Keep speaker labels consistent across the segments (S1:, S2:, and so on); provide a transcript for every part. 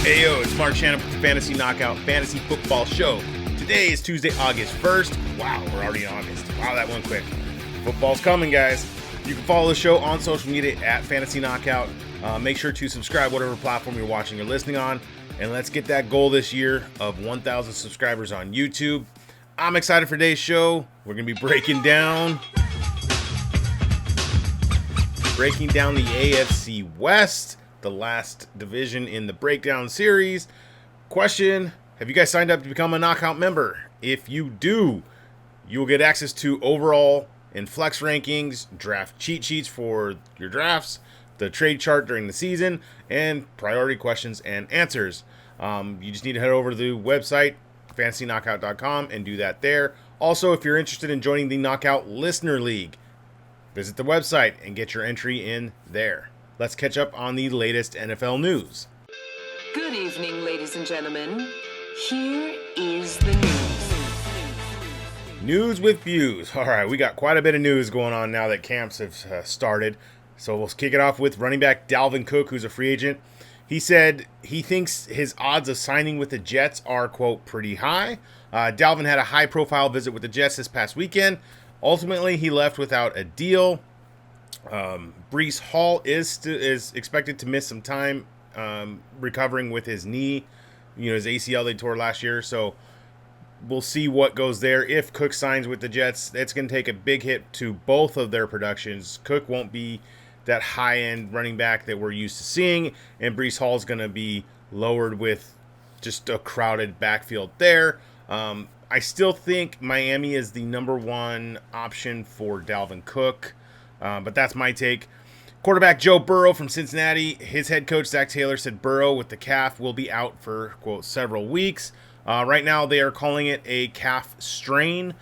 S1: Heyo, it's Marc with the Fantasy Knockout Fantasy Football Show. Today is Tuesday, August 1st. Wow, we're already in August. Wow, that went quick. Football's coming, guys. You can follow the show on social media at Fantasy Knockout. Make sure to subscribe whatever platform you're watching or listening on. And let's get that goal this year of 1,000 subscribers on YouTube. I'm excited for today's show. We're going to be breaking down the AFC West, the last division in the breakdown series. Question, have you guys signed up to become a Knockout member? If you do, you'll get access to overall and flex rankings, draft cheat sheets for your drafts, the trade chart during the season, and priority questions and answers. You just need to head over to the website, fantasyknockout.com, and do that there. Also, if you're interested in joining the Knockout Listener League, visit the website and get your entry in there. Let's catch up on the latest NFL news.
S2: Good evening, ladies and gentlemen. Here is the news.
S1: News with views. All right, we got quite a bit of news going on now that camps have started. So we'll kick it off with running back Dalvin Cook, who's a free agent. He said he thinks his odds of signing with the Jets are, quote, pretty high. Dalvin had a high-profile visit with the Jets this past weekend. Ultimately, he left without a deal. Breece Hall is expected to miss some time recovering with his knee, his ACL they tore last year. So we'll see what goes there. If Cook signs with the Jets, it's going to take a big hit to both of their productions. Cook won't be that high-end running back that we're used to seeing, and Breece Hall is going to be lowered with just a crowded backfield there. I still think Miami is the number one option for Dalvin Cook, but that's my take. Quarterback Joe Burrow from Cincinnati, his head coach Zach Taylor said Burrow with the calf will be out for, quote, several weeks. Right now they are calling it a calf strain,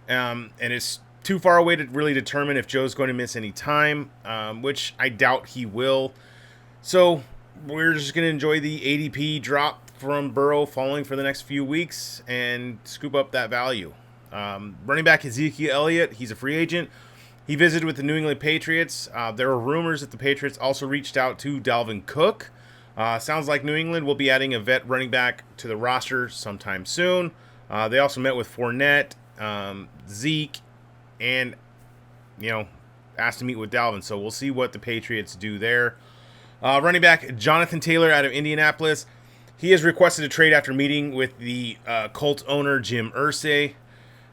S1: and it's too far away to really determine if Joe's going to miss any time, which I doubt he will. So we're just going to enjoy the ADP drop from Burrow falling for the next few weeks and scoop up that value. Running back Ezekiel Elliott, he's a free agent. He visited with the New England Patriots. There were rumors that the Patriots also reached out to Dalvin Cook. Sounds like New England will be adding a vet running back to the roster sometime soon. They also met with Fournette, Zeke, and, asked to meet with Dalvin. So we'll see what the Patriots do there. Running back Jonathan Taylor out of Indianapolis. He has requested a trade after meeting with the Colts owner, Jim Irsay.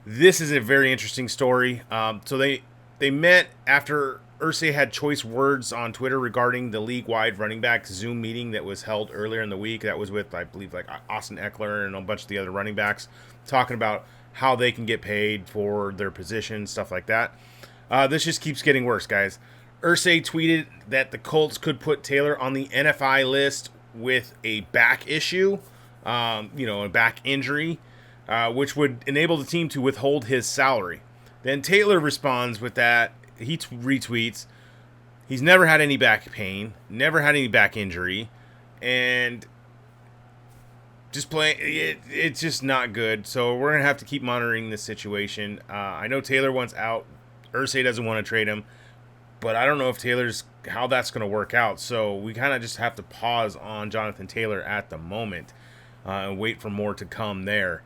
S1: This is a very interesting story. So they met after Irsay had choice words on Twitter regarding the league-wide running back Zoom meeting that was held earlier in the week. That was with, I believe, like Austin Eckler and a bunch of the other running backs, talking about how they can get paid for their position, stuff like that. This just keeps getting worse, guys. Irsay tweeted that the Colts could put Taylor on the NFI list with a back issue, a back injury, which would enable the team to withhold his salary. Then Taylor responds with that. He retweets, he's never had any back pain, never had any back injury, and just playing, it's just not good. So we're going to have to keep monitoring this situation. I know Taylor wants out. Irsay doesn't want to trade him, but I don't know if how that's going to work out. So we kind of just have to pause on Jonathan Taylor at the moment and wait for more to come there.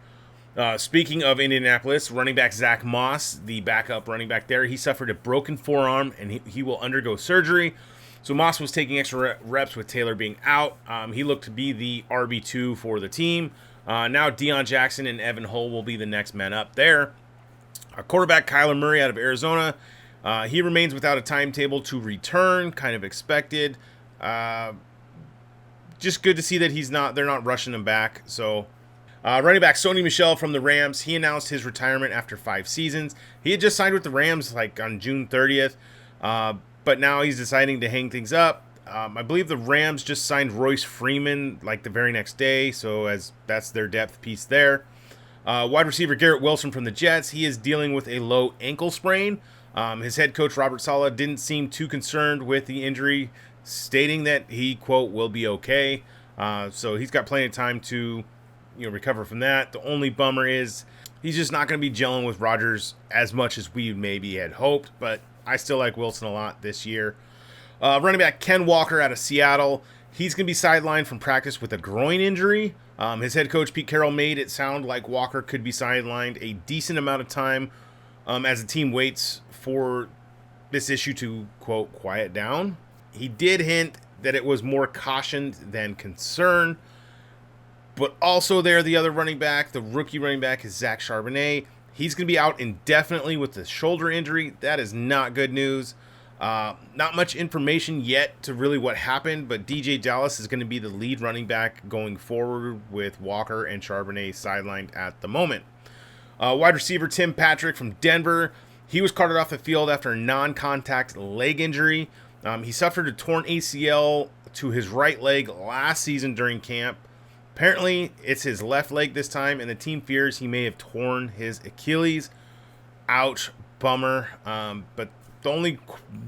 S1: Speaking of Indianapolis, running back Zach Moss, the backup running back there, he suffered a broken forearm and he will undergo surgery. So Moss was taking extra reps with Taylor being out. He looked to be the RB2 for the team. Now Deion Jackson and Evan Hull will be the next men up there. Quarterback Kyler Murray out of Arizona, he remains without a timetable to return, kind of expected. Just good to see that they're not rushing him back. So running back Sony Michel from the Rams, he announced his retirement after 5 seasons. He had just signed with the Rams on June 30th, but now he's deciding to hang things up. I believe the Rams just signed Royce Freeman the very next day, so as that's their depth piece there. Wide receiver Garrett Wilson from the Jets, he is dealing with a low ankle sprain. His head coach Robert Saleh didn't seem too concerned with the injury, stating that he, quote, will be okay. So he's got plenty of time to recover from that. The only bummer is he's just not going to be gelling with Rodgers as much as we maybe had hoped, but I still like Wilson a lot this year. Running back Ken Walker out of Seattle, He's going to be sidelined from practice with a groin injury. His head coach, Pete Carroll, made it sound like Walker could be sidelined a decent amount of time as the team waits for this issue to, quote, quiet down. He did hint that it was more caution than concern. But also there, the other running back, the rookie running back, is Zach Charbonnet. He's going to be out indefinitely with the shoulder injury. That is not good news. Not much information yet to really what happened, but DJ Dallas is going to be the lead running back going forward with Walker and Charbonnet sidelined at the moment. Wide receiver Tim Patrick from Denver. He was carted off the field after a non-contact leg injury. He suffered a torn ACL to his right leg last season during camp. Apparently, it's his left leg this time, and the team fears he may have torn his Achilles. Ouch, bummer. But the only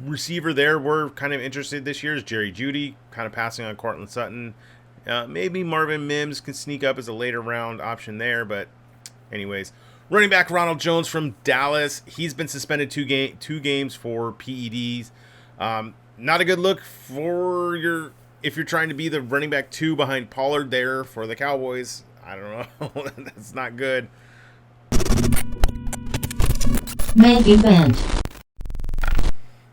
S1: receiver there we're kind of interested this year is Jerry Jeudy, kind of passing on Courtland Sutton. Maybe Marvin Mims can sneak up as a later round option there, but anyways. Running back Ronald Jones from Dallas. He's been suspended two games for PEDs. Not a good look for if you're trying to be the running back 2 behind Pollard there for the Cowboys. I don't know. That's not good.
S3: Main event.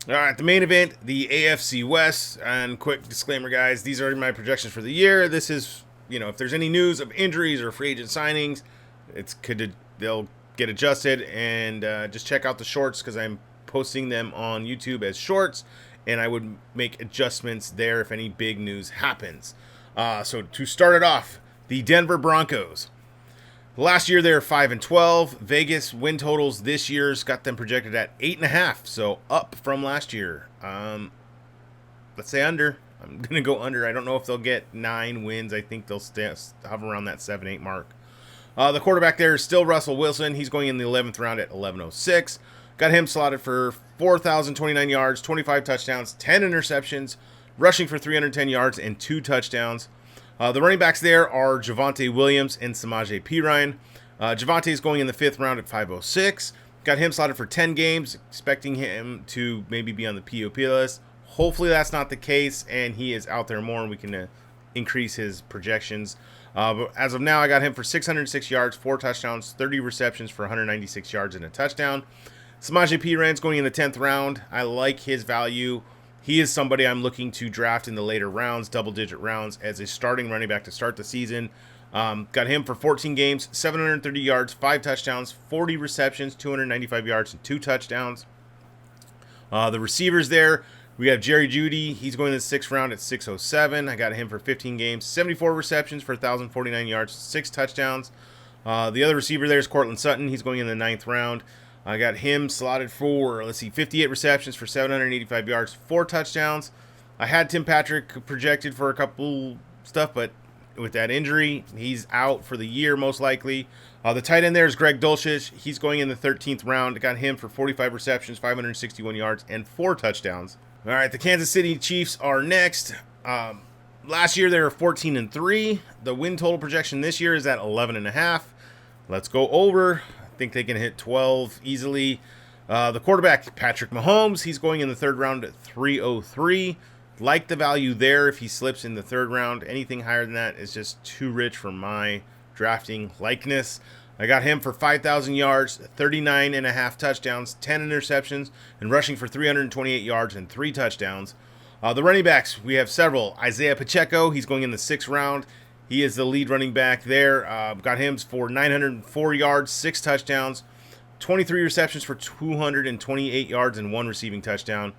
S1: All right, the main event, the AFC West. And quick disclaimer, guys, these are my projections for the year. This is, if there's any news of injuries or free agent signings, they'll get adjusted. And just check out the shorts because I'm posting them on YouTube as shorts. And I would make adjustments there if any big news happens. So to start it off, the Denver Broncos. Last year they were 5-12. Vegas win totals this year's got them projected at 8.5, so up from last year. Let's say under. I'm gonna go under. I don't know if they'll get 9 wins. I think they'll hover around that 7-8 mark. The quarterback there is still Russell Wilson. He's going in the 11th round at 11.06. Got him slotted for 4,029 yards, 25 touchdowns, 10 interceptions, rushing for 310 yards and 2 touchdowns. The running backs there are Javonte Williams and Samaje Perine. Javonte is going in the 5th round at 5.06. Got him slotted for 10 games, expecting him to maybe be on the POP list. Hopefully that's not the case, and he is out there more, and we can increase his projections. But as of now, I got him for 606 yards, 4 touchdowns, 30 receptions for 196 yards and a touchdown. Samaje Perine's going in the 10th round. I like his value. He is somebody I'm looking to draft in the later rounds, double-digit rounds, as a starting running back to start the season. Got him for 14 games, 730 yards, 5 touchdowns, 40 receptions, 295 yards, and 2 touchdowns. The receivers there, we have Jerry Jeudy. He's going in the 6th round at 6.07. I got him for 15 games, 74 receptions for 1,049 yards, 6 touchdowns. The other receiver there is Courtland Sutton. He's going in the 9th round. I got him slotted for, 58 receptions for 785 yards, 4 touchdowns. I had Tim Patrick projected for a couple stuff, but with that injury, he's out for the year most likely. The tight end there is Greg Dulcich. He's going in the 13th round. I got him for 45 receptions, 561 yards, and 4 touchdowns. All right, the Kansas City Chiefs are next. Last year they were 14-3. The win total projection this year is at 11.5. Let's go over. I think they can hit 12 easily. The quarterback, Patrick Mahomes, he's going in the 3rd round at 3.03. Like the value there if he slips in the 3rd round. Anything higher than that is just too rich for my drafting likeness. I got him for 5,000 yards, 39.5 touchdowns, 10 interceptions, and rushing for 328 yards and 3 touchdowns. The running backs, we have several. Isaiah Pacheco, he's going in the 6th round. He is the lead running back there. Got him for 904 yards, 6 touchdowns, 23 receptions for 228 yards, and 1 receiving touchdown.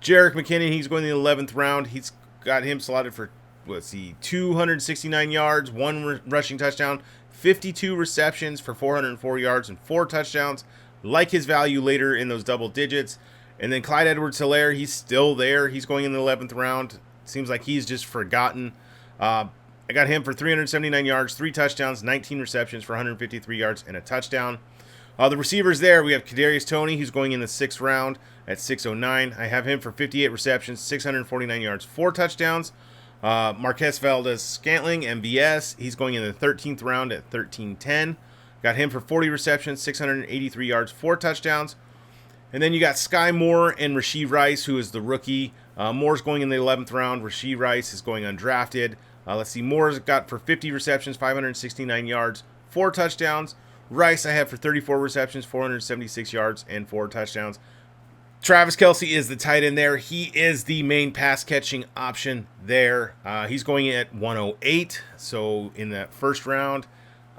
S1: Jerick McKinnon, he's going in the 11th round. He's got him slotted for, 269 yards, 1 rushing touchdown, 52 receptions for 404 yards, and 4 touchdowns. Like his value later in those double digits. And then Clyde Edwards-Helaire, he's still there. He's going in the 11th round. Seems like he's just forgotten. I got him for 379 yards, 3 touchdowns, 19 receptions for 153 yards and a touchdown. The receivers there, we have Kadarius Toney, who's going in the 6th round at 6.09. I have him for 58 receptions, 649 yards, 4 touchdowns. Marquez Valdez-Scantling, MVS, he's going in the 13th round at 13.10. Got him for 40 receptions, 683 yards, 4 touchdowns. And then you got Sky Moore and Rashee Rice, who is the rookie. Moore's going in the 11th round. Rashee Rice is going undrafted. Let's see. Moore's got for 50 receptions, 569 yards, 4 touchdowns. Rice I have for 34 receptions, 476 yards, and 4 touchdowns. Travis Kelce is the tight end there. He is the main pass-catching option there. He's going at 108, so in that first round.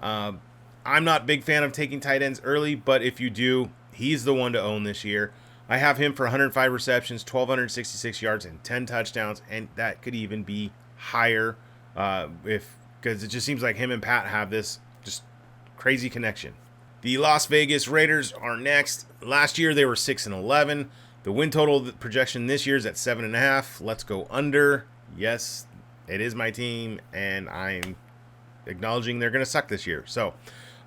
S1: I'm not a big fan of taking tight ends early, but if you do, he's the one to own this year. I have him for 105 receptions, 1,266 yards, and 10 touchdowns, and that could even be higher because it just seems like him and Pat have this just crazy connection. The Las Vegas Raiders are next. Last year they were 6-11. The win total projection this year is at 7.5. Let's go under. Yes, it is my team, and I'm acknowledging they're going to suck this year. So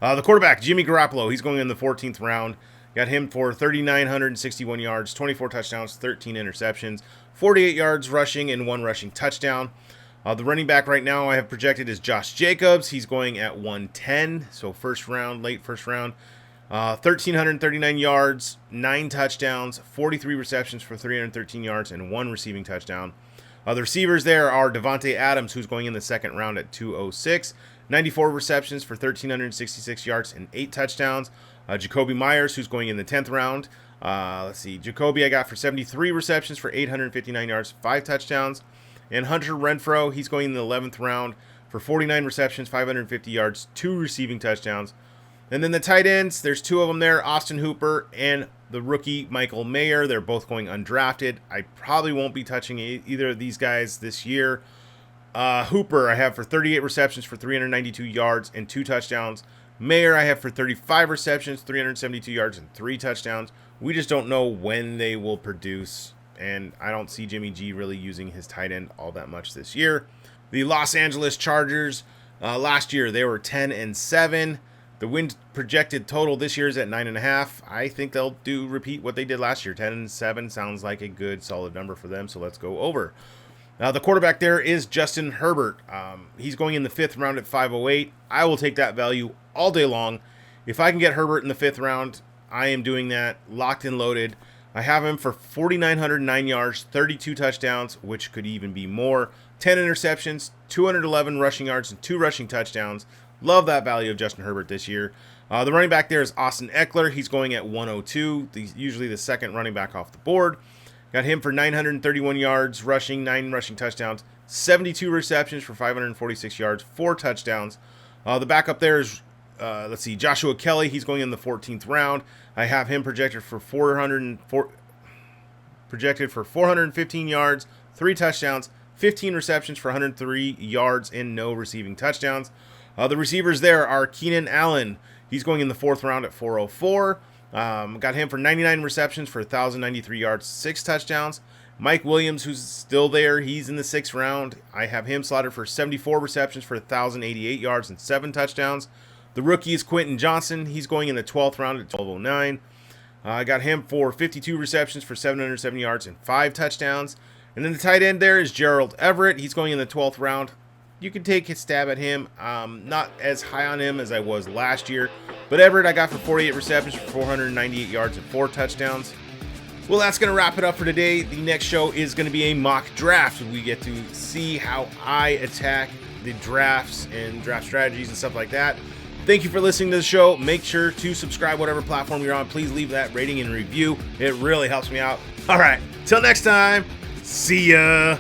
S1: the quarterback, Jimmy Garoppolo, he's going in the 14th round. Got him for 3,961 yards, 24 touchdowns, 13 interceptions, 48 yards rushing, and 1 rushing touchdown. The running back right now I have projected is Josh Jacobs. He's going at 110, so late first round. 1,339 yards, 9 touchdowns, 43 receptions for 313 yards, and 1 receiving touchdown. The receivers there are Devontae Adams, who's going in the second round at 206, 94 receptions for 1,366 yards and 8 touchdowns. Jacoby Myers, who's going in the 10th round. Let's see, Jacoby I got for 73 receptions for 859 yards, 5 touchdowns. And Hunter Renfrow, he's going in the 11th round for 49 receptions, 550 yards, 2 receiving touchdowns. And then the tight ends, there's 2 of them there, Austin Hooper and the rookie Michael Mayer. They're both going undrafted. I probably won't be touching either of these guys this year. Hooper I have for 38 receptions for 392 yards and 2 touchdowns. Mayer I have for 35 receptions, 372 yards, and 3 touchdowns. We just don't know when they will produce, and I don't see Jimmy G really using his tight end all that much this year. The Los Angeles Chargers, last year they were 10-7. The win projected total this year is at 9.5. I think they'll repeat what they did last year. 10-7 sounds like a good, solid number for them, so let's go over. Now, the quarterback there is Justin Herbert. He's going in the 5th round at 508. I will take that value all day long. If I can get Herbert in the 5th round, I am doing that, locked and loaded. I have him for 4,909 yards, 32 touchdowns, which could even be more, 10 interceptions, 211 rushing yards, and 2 rushing touchdowns. Love that value of Justin Herbert this year. The running back there is Austin Eckler. He's going at 102, usually the second running back off the board. Got him for 931 yards rushing, 9 rushing touchdowns, 72 receptions for 546 yards, 4 touchdowns. The backup there is, Joshua Kelly. He's going in the 14th round. I have him projected for 415 yards, 3 touchdowns, 15 receptions for 103 yards, and no receiving touchdowns. The receivers there are Keenan Allen. He's going in the 4th round at 404. Got him for 99 receptions for 1,093 yards, 6 touchdowns. Mike Williams, who's still there, he's in the 6th round. I have him slotted for 74 receptions for 1,088 yards and 7 touchdowns. The rookie is Quentin Johnson. He's going in the 12th round at 1209. I got him for 52 receptions for 770 yards and 5 touchdowns. And then the tight end there is Gerald Everett. He's going in the 12th round. You can take a stab at him. Not as high on him as I was last year. But Everett I got for 48 receptions for 498 yards and 4 touchdowns. Well, that's going to wrap it up for today. The next show is going to be a mock draft. We get to see how I attack the drafts and draft strategies and stuff like that. Thank you for listening to the show. Make sure to subscribe whatever platform you're on. Please leave that rating and review. It really helps me out. All right. Till next time. See ya.